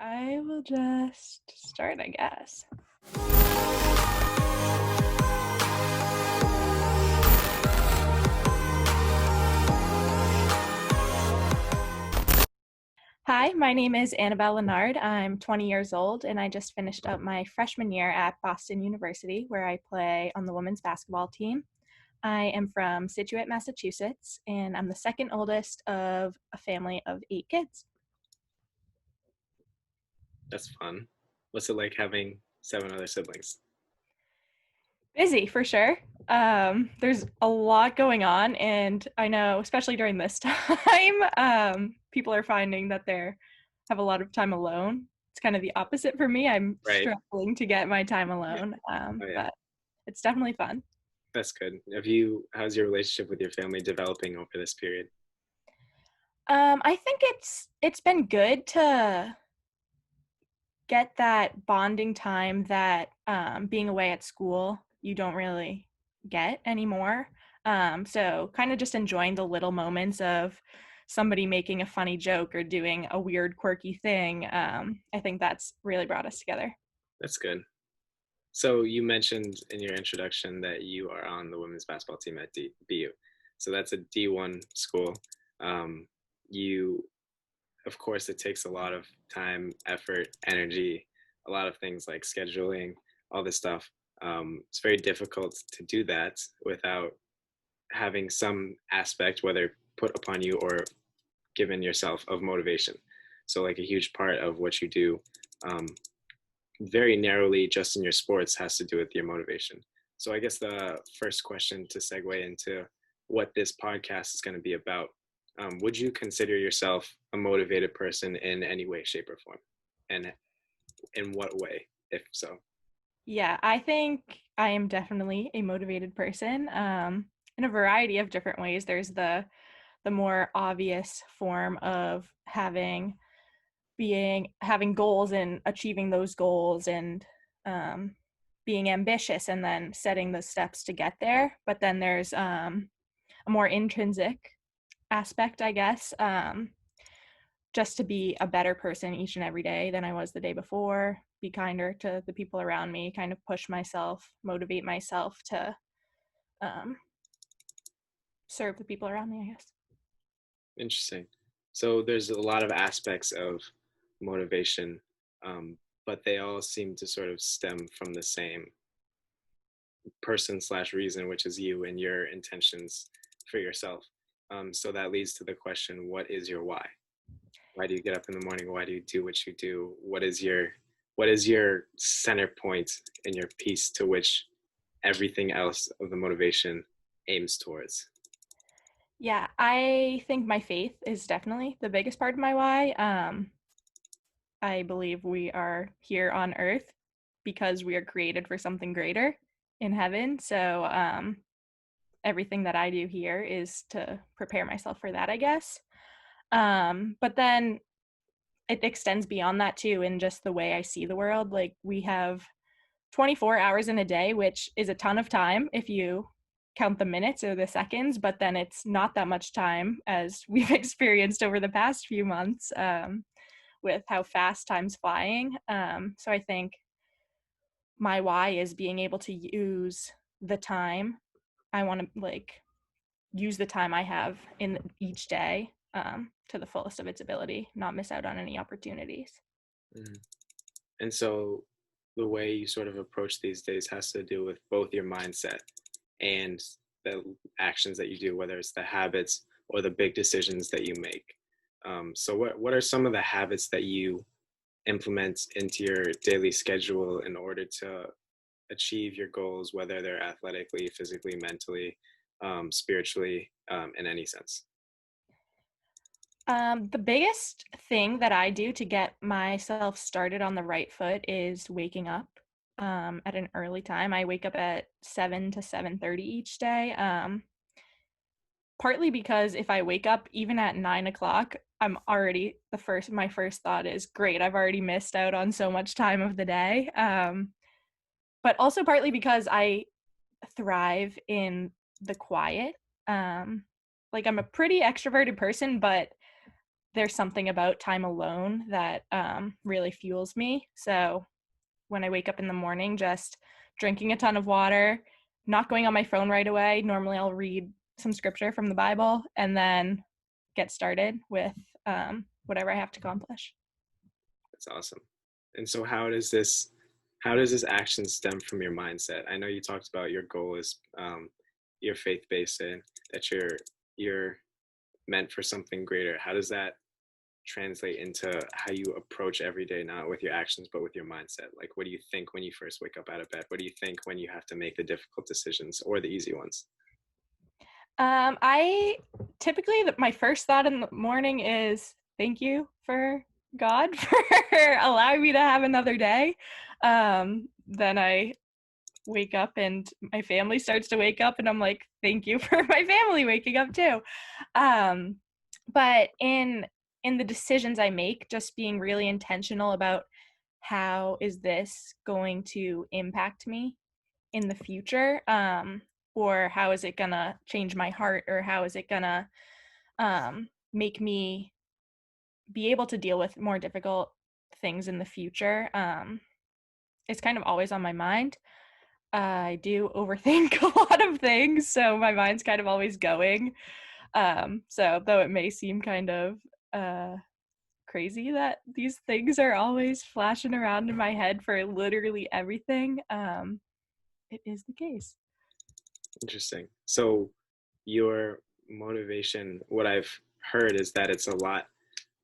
I will just start, I guess. Hi, my name is Annabelle Leonard. I'm 20 years old, and I just finished up my freshman year at Boston University, where I play on the women's basketball team. I am from Scituate, Massachusetts, and I'm the second oldest of a family of 8 kids. That's fun. What's it like having 7 other siblings? Busy for sure. There's a lot going on, and I know, especially during this time, people are finding that they have a lot of time alone. It's kind of the opposite for me. I'm Right. struggling to get my time Yeah. alone, Oh yeah. but it's definitely fun. That's good. How's your relationship with your family developing over this period? I think it's been good to get that bonding time that being away at school you don't really get anymore. So kind of just enjoying the little moments of somebody making a funny joke or doing a weird, quirky thing. I think that's really brought us together. That's good. So you mentioned in your introduction that you are on the women's basketball team at BU. So that's a D1 school. Um, you, of course, it takes a lot of time, effort, energy, a lot of things like scheduling, all this stuff. It's very difficult to do that without having some aspect, whether put upon you or given yourself, of motivation. So, like a huge part of what you do, um, very narrowly just in your sports, has to do with your motivation. So, I guess the first question to segue into what this podcast is going to be about, would you consider yourself a motivated person in any way, shape, or form? And in what way, if so? Yeah, I think I am definitely a motivated person in a variety of different ways. There's the more obvious form of having goals and achieving those goals and being ambitious and then setting the steps to get there. But then there's a more intrinsic aspect, I guess, just to be a better person each and every day than I was the day before, be kinder to the people around me, kind of push myself, motivate myself to um, serve the people around me, I guess. Interesting. So there's a lot of aspects of motivation, but they all seem to sort of stem from the same person slash reason, which is you and your intentions for yourself. So that leads to the question: what is your why? Why do you get up in the morning? Why do you do what you do? What is your center point in your piece to which everything else of the motivation aims towards? Yeah, I think my faith is definitely the biggest part of my why. I believe we are here on earth because we are created for something greater in heaven. So everything that I do here is to prepare myself for that, I guess. But then it extends beyond that too, in just the way I see the world. Like we have 24 hours in a day, which is a ton of time if you count the minutes or the seconds, but then it's not that much time as we've experienced over the past few months. With how fast time's flying. So I think my why is being able to use the time. I want to use the time I have in each day to the fullest of its ability, not miss out on any opportunities. Mhm. And so the way you sort of approach these days has to do with both your mindset and the actions that you do, whether it's the habits or the big decisions that you make. So what are some of the habits that you implement into your daily schedule in order to achieve your goals, whether they're athletically, physically, mentally, spiritually, in any sense? The biggest thing that I do to get myself started on the right foot is waking up at an early time. I wake up at 7 to 7:30 each day. Partly because if I wake up even at 9 o'clock, I'm already my first thought is great. I've already missed out on so much time of the day. But also partly because I thrive in the quiet. Like I'm a pretty extroverted person, but there's something about time alone that really fuels me. So when I wake up in the morning, just drinking a ton of water, not going on my phone right away. Normally, I'll read some scripture from the Bible and then get started with whatever I have to accomplish. That's awesome. And so how does this action stem from your mindset? I know you talked about your goal is your faith based and that you're meant for something greater. How does that translate into how you approach every day, not with your actions, but with your mindset? Like, what do you think when you first wake up out of bed? What do you think when you have to make the difficult decisions or the easy ones? I typically my first thought in the morning is thank you for God for allowing me to have another day. Then I wake up and my family starts to wake up, and I'm like, thank you for my family waking up too. Um, but in the decisions I make, just being really intentional about how is this going to impact me in the future, or how is it gonna change my heart, or how is it gonna make me be able to deal with more difficult things in the future. It's kind of always on my mind. I do overthink a lot of things, so my mind's kind of always going. So though it may seem kind of uh, crazy that these things are always flashing around in my head for literally everything, it is the case. Interesting. So your motivation, what I've heard is that it's a lot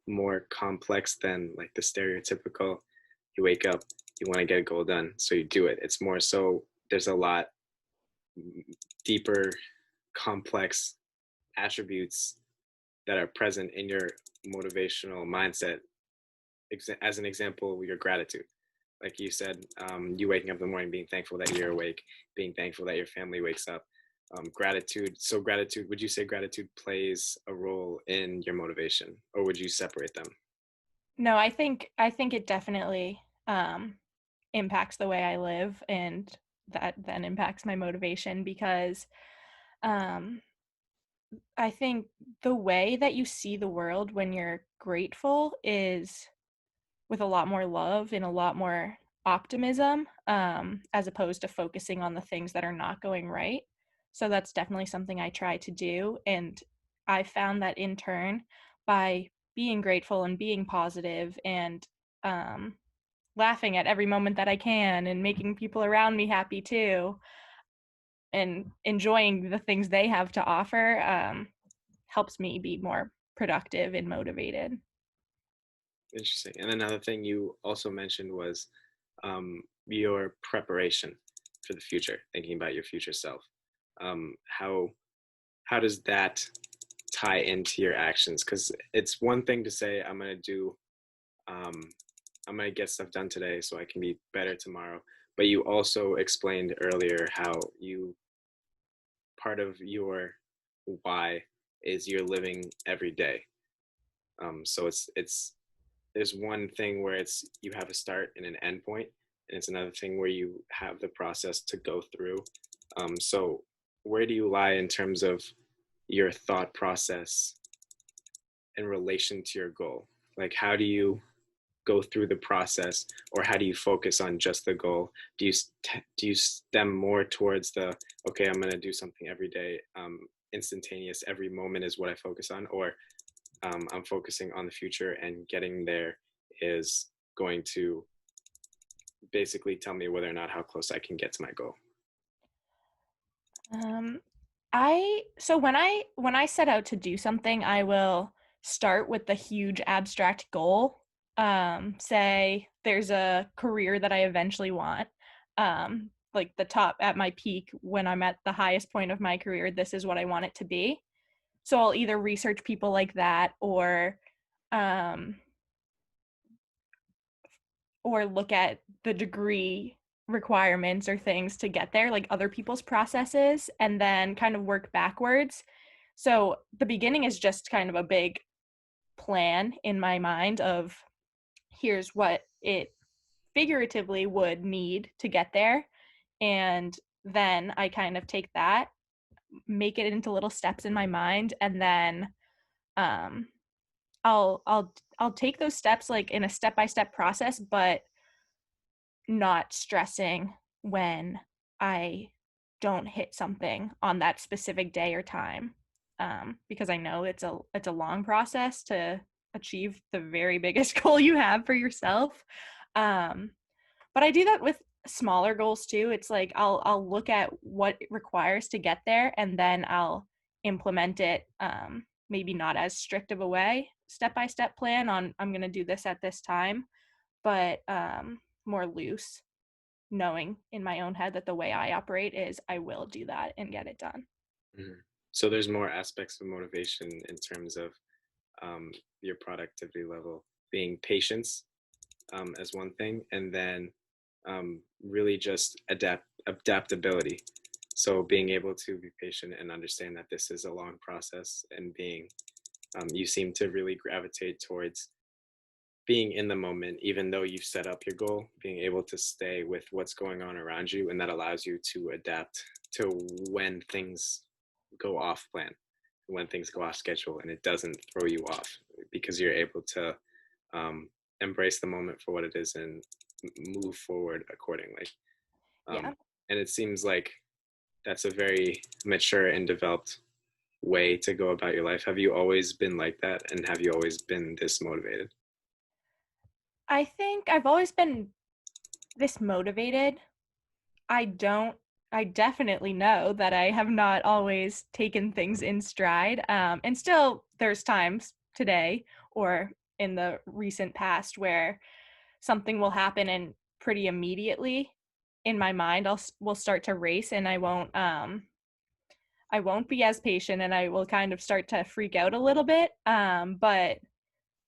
more complex than like the stereotypical you wake up, you want to get a goal done, so you do it. It's more so there's a lot deeper, complex attributes that are present in your motivational mindset. As an example, your gratitude. Like you said, you waking up in the morning, being thankful that you're awake, being thankful that your family wakes up. Gratitude. So, gratitude. Would you say gratitude plays a role in your motivation, or would you separate them? No, I think it definitely impacts the way I live, and that then impacts my motivation because um, I think the way that you see the world when you're grateful is with a lot more love and a lot more optimism, as opposed to focusing on the things that are not going right. So that's definitely something I try to do. And I found that in turn, by being grateful and being positive and um, laughing at every moment that I can and making people around me happy too, and enjoying the things they have to offer, helps me be more productive and motivated. Interesting. And another thing you also mentioned was your preparation for the future, thinking about your future self. How does that tie into your actions? Because it's one thing to say um, I'm gonna get stuff done today so I can be better tomorrow. But you also explained earlier how you part of your why is you're living every day. So it's there's one thing where it's you have a start and an end point, and it's another thing where you have the process to go through. So where do you lie in terms of your thought process in relation to your goal? Like, how do you go through the process, or how do you focus on just the goal? Do you stem more towards the okay, I'm going to do something every day, instantaneous, every moment is what I focus on, or I'm focusing on the future and getting there is going to basically tell me whether or not how close I can get to my goal? Um, I so when I set out to do something, I will start with the huge abstract goal. Say there's a career that I eventually want. Like the top at my peak when I'm at the highest point of my career, this is what I want it to be. So I'll either research people like that um, or look at the degree requirements or things to get there, like other people's processes, and then kind of work backwards. So the beginning is just kind of a big plan in my mind of here's what it figuratively would need to get there. And then I kind of take that, make it into little steps in my mind, and then um, I'll take those steps like in a step-by-step process, but not stressing when I don't hit something on that specific day or time, because I know it's a long process to achieve the very biggest goal you have for yourself. Um, but I do that with smaller goals too. It's like I'll look at what it requires to get there, and then I'll implement it. Maybe not as strict of a way, step by step plan on I'm gonna do this at this time, but more loose, knowing in my own head that the way I operate is I will do that and get it done. Mhm. So there's more aspects of motivation in terms of your productivity level, being patience as one thing, and then really just adaptability. So being able to be patient and understand that this is a long process, and being you seem to really gravitate towards being in the moment, even though you've set up your goal, being able to stay with what's going on around you, and that allows you to adapt to when things go off plan, when things go off schedule, and it doesn't throw you off because you're able to embrace the moment for what it is and move forward accordingly. Yeah. And it seems like that's a very mature and developed way to go about your life. Have you always been like that? And have you always been this motivated? I think I've always been this motivated. I don't, I definitely know that I have not always taken things in stride. And still, there's times today or in the recent past where something will happen and pretty immediately in my mind will start to race, and I won't be as patient, and I will kind of start to freak out a little bit. But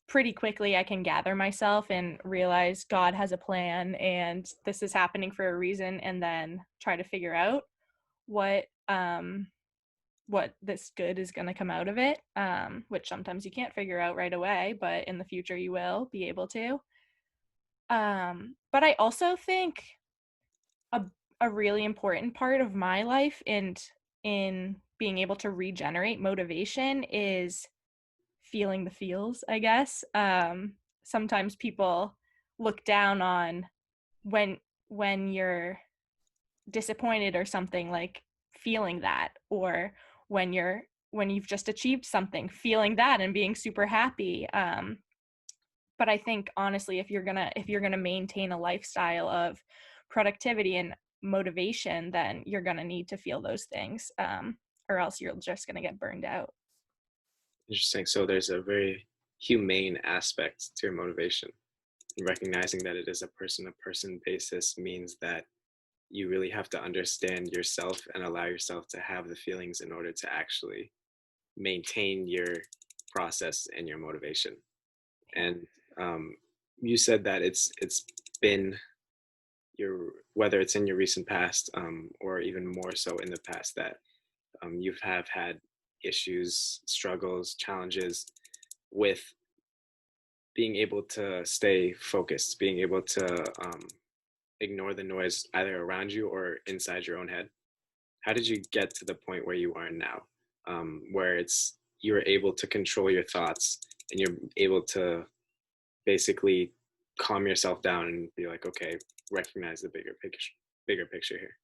pretty quickly I can gather myself and realize God has a plan and this is happening for a reason, and then try to figure out what what this good is going to come out of it, which sometimes you can't figure out right away, but in the future you will be able to. But I also think a, a really important part of my life and in being able to regenerate motivation is feeling the feels, I guess. Sometimes people look down on when when you're disappointed or something, like feeling that, or when you've just achieved something, feeling that and being super happy. But I think honestly, if you're gonna maintain a lifestyle of productivity and motivation, then you're gonna need to feel those things, or else you're just gonna get burned out. Interesting. So there's a very humane aspect to your motivation. And recognizing that it is a person to person basis means that you really have to understand yourself and allow yourself to have the feelings in order to actually maintain your process and your motivation. Yeah. And you said that it's been your, whether it's in your recent past or even more so in the past, that you have had issues, struggles, challenges with being able to stay focused, being able to ignore the noise either around you or inside your own head. How did you get to the point where you are now, where it's you're able to control your thoughts and you're able to basically calm yourself down and be like, okay, recognize the bigger picture here.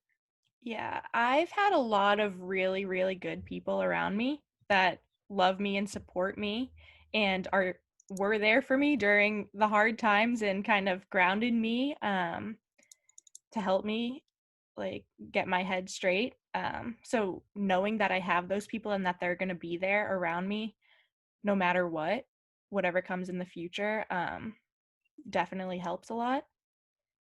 Yeah, I've had a lot of really, really good people around me that love me and support me and are were there for me during the hard times and kind of grounded me, to help me like get my head straight. So knowing that I have those people and that they're gonna be there around me no matter what, whatever comes in the future, definitely helps a lot.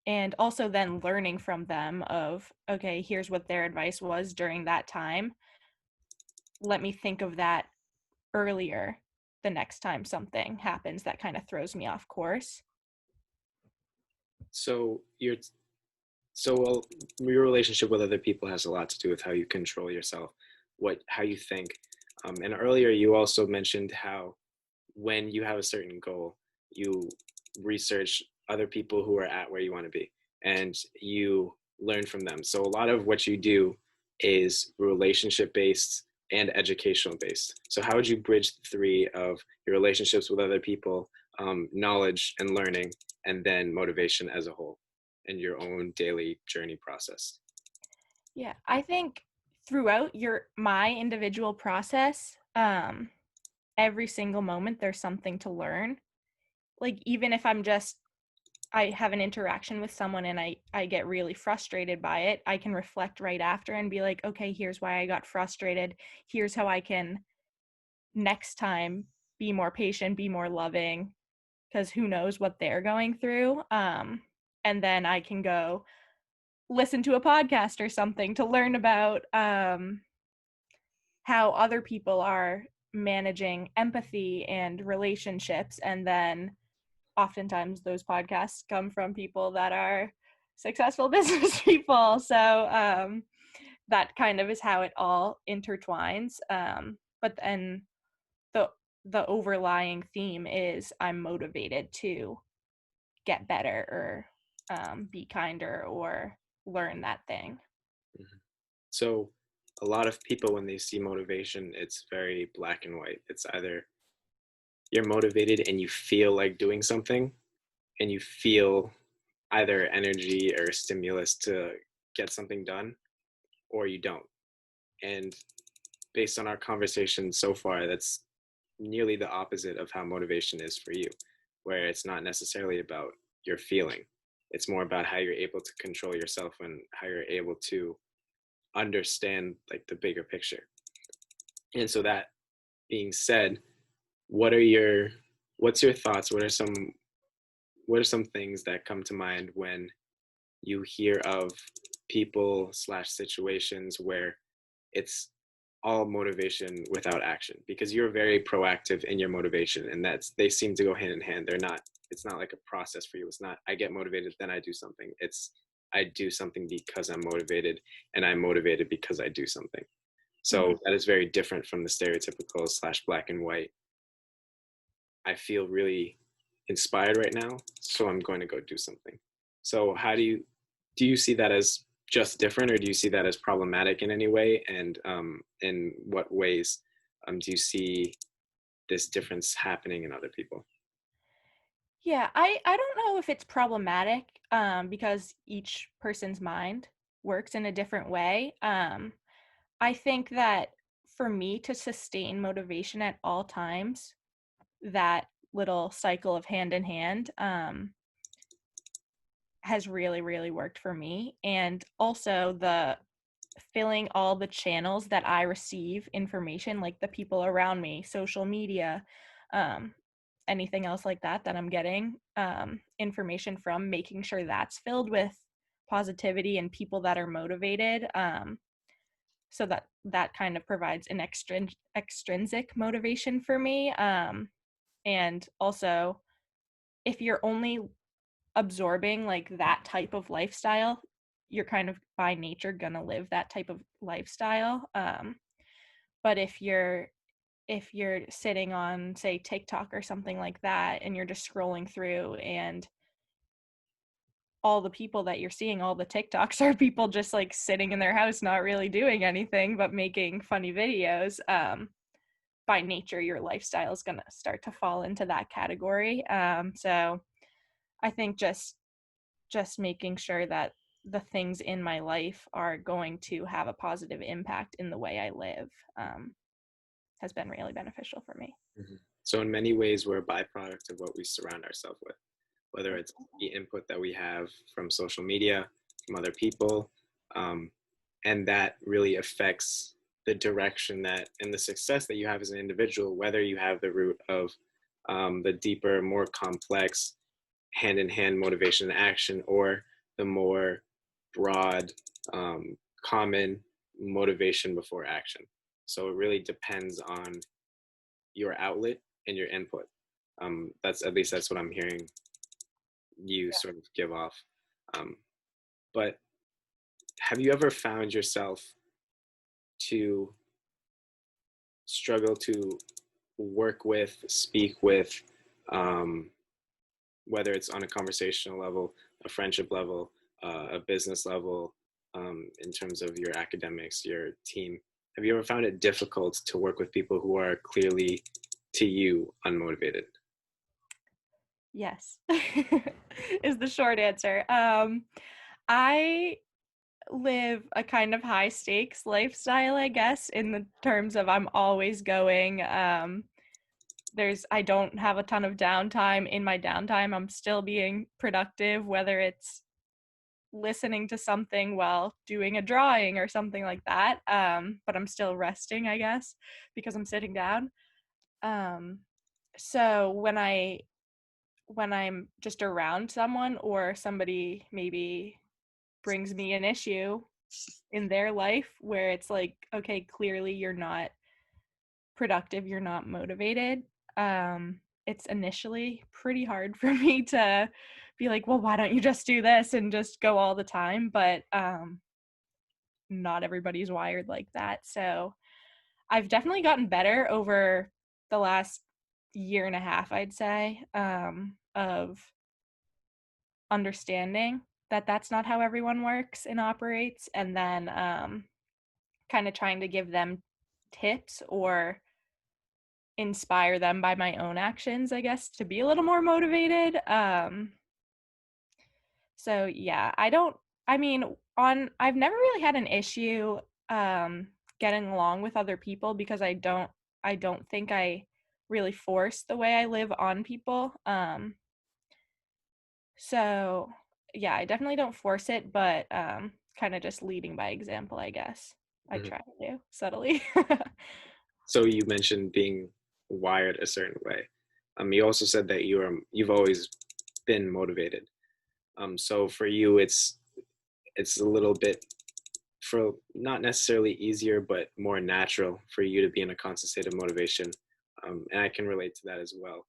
And also then learning from them of, okay, here's what their advice was during that time, let me think of that earlier the next time something happens that kind of throws me off course. So well, your relationship with other people has a lot to do with how you control yourself, how you think. And earlier you also mentioned how when you have a certain goal, you research other people who are at where you want to be and you learn from them. So a lot of what you do is relationship based, and educational based. So how would you bridge the three of your relationships with other people, knowledge and learning, and then motivation as a whole and your own daily journey process? Yeah, I think throughout my individual process, every single moment there's something to learn. Like even if I have an interaction with someone and I get really frustrated by it, I can reflect right after and be like, okay, here's why I got frustrated. Here's how I can next time be more patient, be more loving, because who knows what they're going through. And then I can go listen to a podcast or something to learn about how other people are managing empathy and relationships. And then oftentimes those podcasts come from people that are successful business people. So that kind of is how it all intertwines. But then the the overlying theme is I'm motivated to get better or be kinder or learn that thing. Mhm. So a lot of people, when they see motivation, it's very black and white. It's either you're motivated and you feel like doing something, and you feel either energy or stimulus to get something done, or you don't. And based on our conversation so far, that's nearly the opposite of how motivation is for you, where it's not necessarily about your feeling. It's more about how you're able to control yourself and how you're able to understand like the bigger picture. And so that being said, what are your what's your thoughts? What are some things that come to mind when you hear of people slash situations where it's all motivation without action? Because you're very proactive in your motivation, and that's they seem to go hand in hand. They're not It's not like a process for you. It's not I get motivated then I do something. It's I do something because I'm motivated, and I'm motivated because I do something. Mm-hmm. So that is very different from the stereotypical slash black and white. I feel really inspired right now, so I'm going to go do something. So how do you see that as just different, or do you see that as problematic in any way? And in what ways do you see this difference happening in other people? Yeah, I don't know if it's problematic because each person's mind works in a different way. I think that for me to sustain motivation at all times, that little cycle of hand in hand has really, really worked for me. And also the filling all the channels that I receive information, like the people around me, social media, um, anything else like that that I'm getting information from, making sure that's filled with positivity and people that are motivated. So that kind of provides an extrinsic motivation for me. And also, if you're only absorbing like that type of lifestyle, you're kind of by nature gonna live that type of lifestyle. But if you're sitting on say TikTok or something like that and you're just scrolling through and all the people that you're seeing, all the TikToks are people just like sitting in their house not really doing anything but making funny videos, by nature your lifestyle is going to start to fall into that category. So I think just making sure that the things in my life are going to have a positive impact in the way I live, has been really beneficial for me. Mhm. So in many ways, we're a byproduct of what we surround ourselves with, whether it's the input that we have from social media, from other people, um, and that really affects the direction that and the success that you have as an individual, whether you have the root of the deeper, more complex hand in hand motivation and action, or the more broad, common motivation before action. So it really depends on your outlet and your input. That's at least that's what I'm hearing you Yeah. sort of give off. Um, but have you ever found yourself to struggle to work with, speak with, um, whether it's on a conversational level, a friendship level, a business level, in terms of your academics, your team? have you ever found it difficult to work with people who are clearly, to you, unmotivated? Yes, is the short answer. I live a kind of high stakes lifestyle, I guess, in the terms of I'm always going. I don't have a ton of downtime. In my downtime, I'm still being productive, whether it's listening to something while doing a drawing or something like that. But I'm still resting, I guess, because I'm sitting down. Um, so when I'm just around someone or somebody maybe brings me an issue in their life where it's like, okay, clearly you're not productive, you're not motivated. It's initially pretty hard for me to be like, well, why don't you just do this and just go all the time? But not everybody's wired like that. So I've definitely gotten better over the last year and a half, I'd say, of understanding that that's not how everyone works and operates, and then kind of trying to give them tips or inspire them by my own actions, I guess, to be a little more motivated. So yeah, I mean, I've never really had an issue getting along with other people because I don't think I really force the way I live on people. So yeah, I definitely don't force it, but kind of just leading by example, I guess. I Mhm. try to do subtly. So you mentioned being wired a certain way. You also said that you've always been motivated. So for you, it's a little bit, for not necessarily easier, but more natural for you to be in a constant state of motivation. And I can relate to that as well.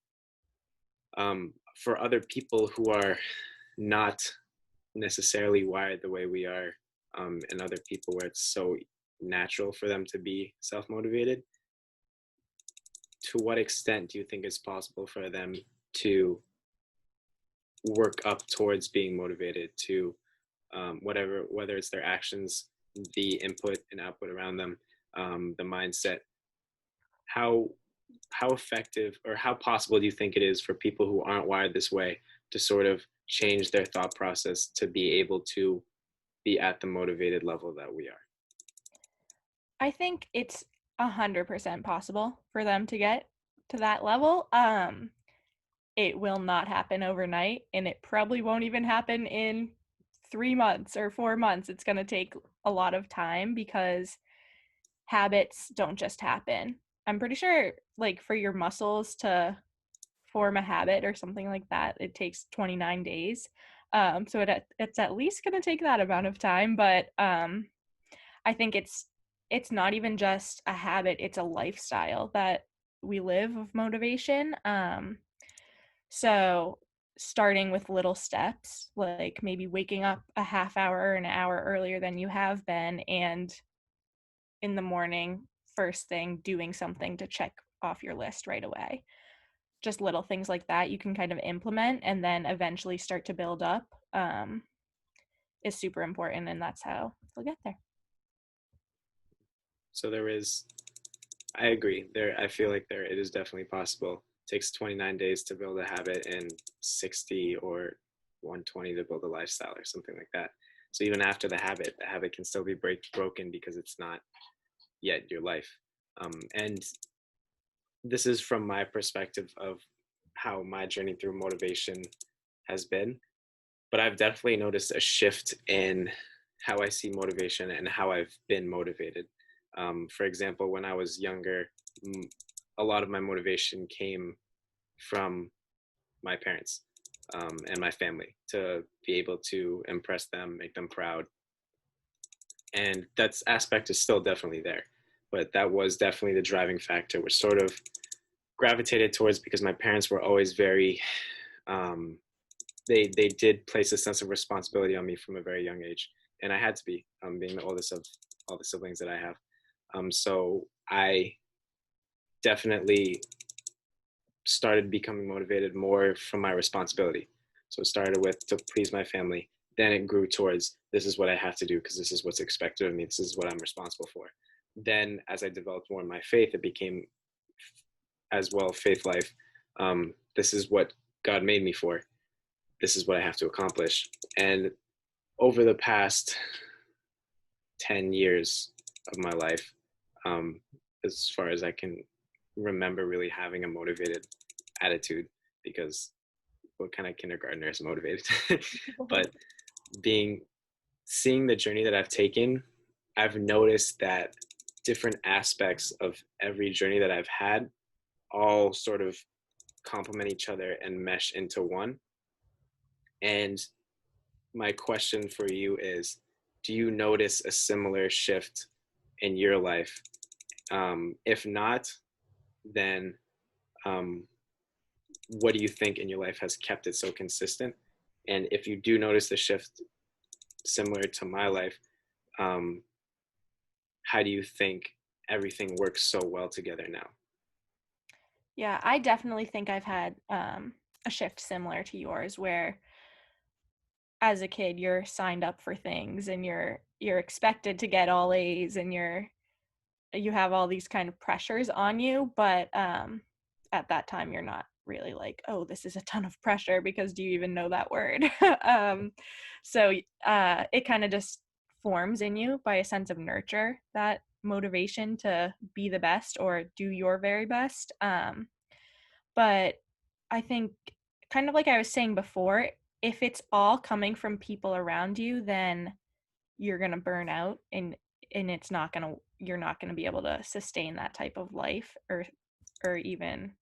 For other people who are not necessarily wired the way we are, and other people where it's so natural for them to be self motivated, to what extent do you think it's possible for them to work up towards being motivated to, whether it's their actions, the input and output around them, the mindset? How how effective or how possible do you think it is for people who aren't wired this way to sort of change their thought process to be able to be at the motivated level that we are? I think it's 100% possible for them to get to that level. It will not happen overnight, and it probably won't even happen in 3 months or 4 months. It's going to take a lot of time because habits don't just happen. I'm pretty sure, like, for your muscles to form a habit or something like that, it takes 29 days. So it's at least going to take that amount of time, but I think it's not even just a habit, it's a lifestyle that we live of motivation. So starting with little steps, like maybe waking up a half hour or an hour earlier than you have been, and in the morning, first thing, doing something to check off your list right away. Just little things like that you can kind of implement and then eventually start to build up, is super important, and that's how you'll get there. So there is, I agree. There, I feel like there it is definitely possible. It takes 29 days to build a habit and 60 or 120 to build a lifestyle or something like that. So even after the habit can still be broken because it's not yet your life. And this is from my perspective of how my journey through motivation has been. But I've definitely noticed a shift in how I see motivation and how I've been motivated. For example, when I was younger, a lot of my motivation came from my parents, and my family, to be able to impress them, make them proud. And that aspect is still definitely there. But that was definitely the driving factor, which sort of gravitated towards, because my parents were always very, um, they did place a sense of responsibility on me from a very young age, and I had to be, being the oldest of all the siblings that I have. So I definitely started becoming motivated more from my responsibility. So it started with to please my family. Then it grew towards, this is what I have to do because this is what's expected of me. This is what I'm responsible for. then as I developed more in my faith, it became as well faith life. This is what God made me for. This is what I have to accomplish. And over the past 10 years of my life, um, as far as I can remember, really having a motivated attitude, because what kind of kindergartner is motivated? But being seeing the journey that I've taken, I've noticed that different aspects of every journey that I've had all sort of complement each other and mesh into one. And my question for you is, do you notice a similar shift in your life? If not, then um, what do you think in your life has kept it so consistent? And if you do notice the shift similar to my life, um, how do you think everything works so well together now? Yeah, I definitely think I've had a shift similar to yours where as a kid you're signed up for things and you're expected to get all A's and you have all these kind of pressures on you, but at that time you're not really like, oh, this is a ton of pressure because do you even know that word? um, so it kind of just forms in you by a sense of nurture, that motivation to be the best or do your very best. But I think, kind of like I was saying before, if it's all coming from people around you, then you're going to burn out and it's not going to you're not going to be able to sustain that type of life or even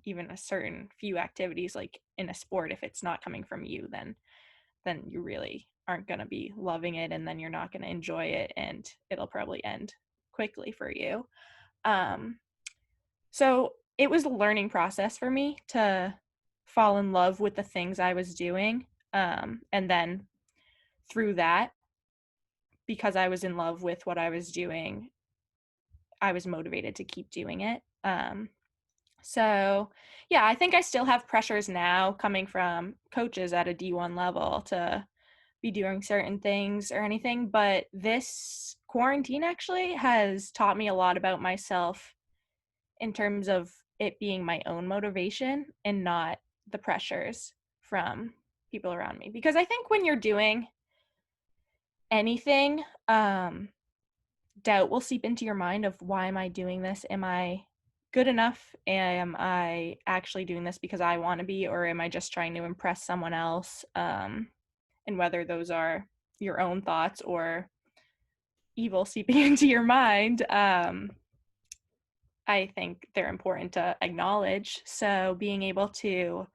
a certain few activities like in a sport. If it's not coming from you, then you really aren't going to be loving it, and then you're not going to enjoy it, and it'll probably end quickly for you. um so it was a learning process for me to fall in love with the things I was doing, and then through that, because I was in love with what I was doing, I was motivated to keep doing it. So, yeah, I think I still have pressures now coming from coaches at a D1 level to be doing certain things or anything. But this quarantine actually has taught me a lot about myself in terms of it being my own motivation and not the pressures from people around me. Because I think when you're doing anything, doubt will seep into your mind of why am I doing this? Am I good enough? Am I actually doing this because I want to be, or am I just trying to impress someone else? And whether those are your own thoughts or evil seeping into your mind, I think they're important to acknowledge. So being able to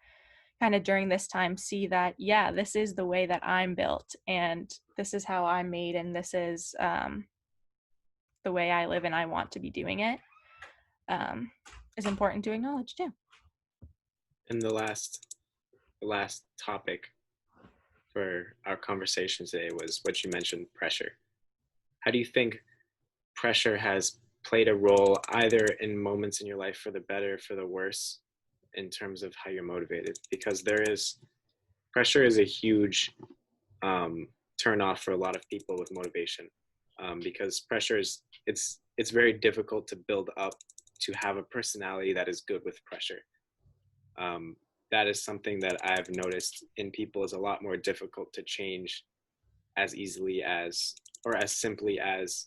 kind of during this time see that, yeah, this is the way that I'm built and this is how I'm made and this is the way I live and I want to be doing it, um, is important to acknowledge too. And the last topic for our conversation today was what you mentioned, pressure. How do you think pressure has played a role either in moments in your life for the better, for the worse, in terms of how you're motivated? Because pressure is a huge turn off for a lot of people with motivation, because pressure is it's very difficult to build up to have a personality that is good with pressure. Um, that is something that I've noticed in people is a lot more difficult to change as easily as or as simply as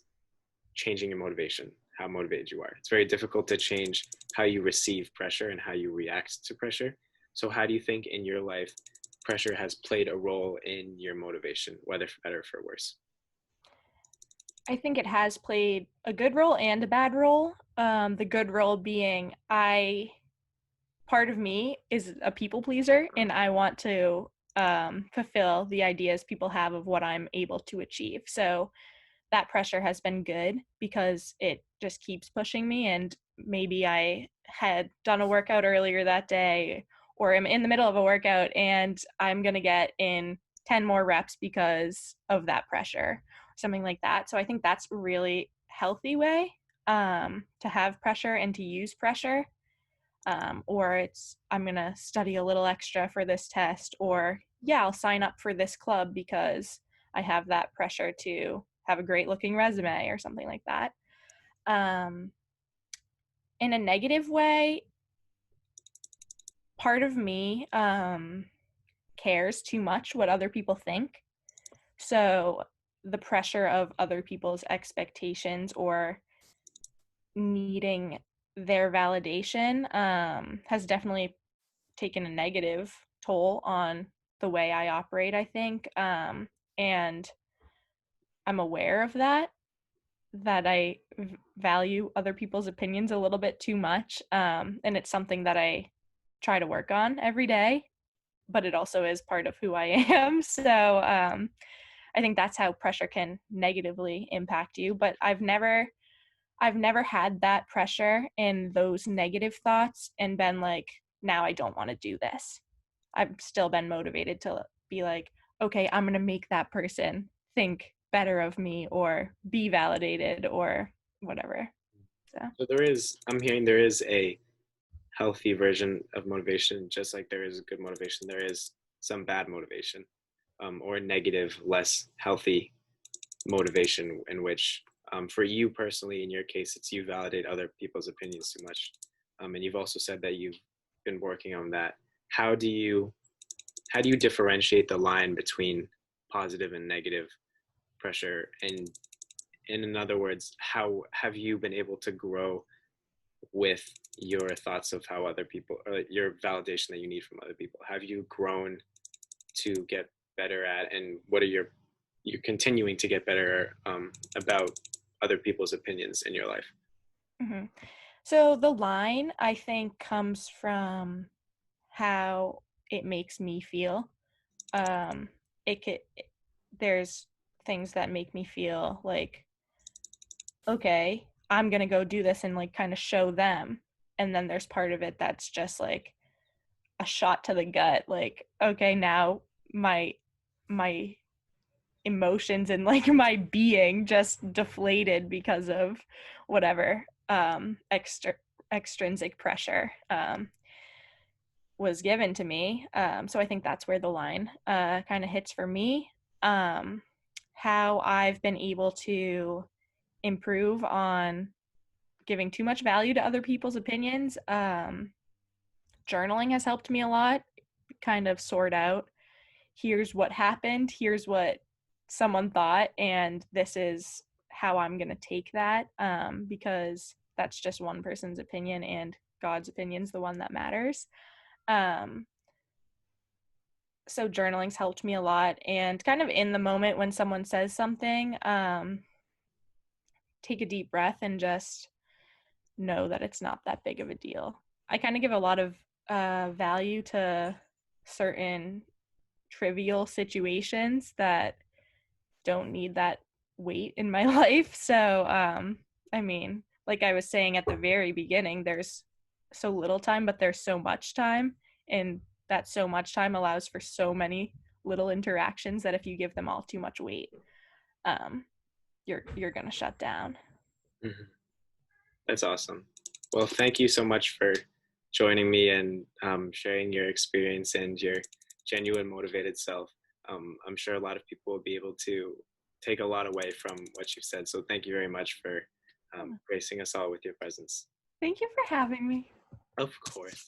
changing your motivation, how motivated you are. It's very difficult to change how you receive pressure and how you react to pressure. So how do you think in your life pressure has played a role in your motivation, whether for better or for worse? I think it has played a good role and a bad role. The good role being part of me is a people pleaser and I want to fulfill the ideas people have of what I'm able to achieve. So that pressure has been good because it just keeps pushing me. And maybe I had done a workout earlier that day, or I'm in the middle of a workout and I'm going to get in 10 more reps because of that pressure, something like that. So I think that's a really healthy way to have pressure and to use pressure. Or it's, I'm going to study a little extra for this test, or yeah, I'll sign up for this club because I have that pressure to have a great looking resume or something like that. Um, in a negative way, part of me cares too much what other people think. So the pressure of other people's expectations or needing their validation has definitely taken a negative toll on the way I operate, I think. And I'm aware of that I value other people's opinions a little bit too much. And it's something that I try to work on every day, but it also is part of who I am. So I think that's how pressure can negatively impact you. But I've never had that pressure and those negative thoughts and been like, now I don't want to do this. I've still been motivated to be like, okay, I'm going to make that person think better of me or be validated or whatever. So, So I'm hearing there is a healthy version of motivation, just like there is good motivation, there is some bad motivation, or negative, less healthy motivation, in which, for you personally, in your case, it's you validate other people's opinions too much. And you've also said that you've been working on that. How do you how do you differentiate the line between positive and negative pressure? And in other words, how have you been able to grow with your thoughts of how other people, or your validation that you need from other people? Have you grown to get better at, and what are you're continuing to get better, about other people's opinions in your life? mhm. So the line I think comes from how it makes me feel. Um, it could, there's things that make me feel like, okay, I'm gonna go do this and like kind of show them. And then there's part of it that's just like a shot to the gut, like, okay, now my emotions and like my being just deflated because of whatever extrinsic pressure was given to me. So I think that's where the line kind of hits for me. Um, how I've been able to improve on giving too much value to other people's opinions. Journaling has helped me a lot, kind of sort out, here's what happened, here's what someone thought, and this is how I'm going to take that, because that's just one person's opinion and God's opinion's the one that matters. Um, so journaling's helped me a lot, and kind of in the moment when someone says something, take a deep breath and just know that it's not that big of a deal. I kind of give a lot of value to certain trivial situations that don't need that weight in my life. So, I mean, like I was saying at the very beginning, there's so little time, but there's so much time. And that so much time allows for so many little interactions that if you give them all too much weight, um, you're gonna shut down. Mhm. That's awesome. Well, thank you so much for joining me and, sharing your experience and your genuine motivated self. I'm sure a lot of people will be able to take a lot away from what you've said. So thank you very much for, gracing us all with your presence. Thank you for having me. Of course.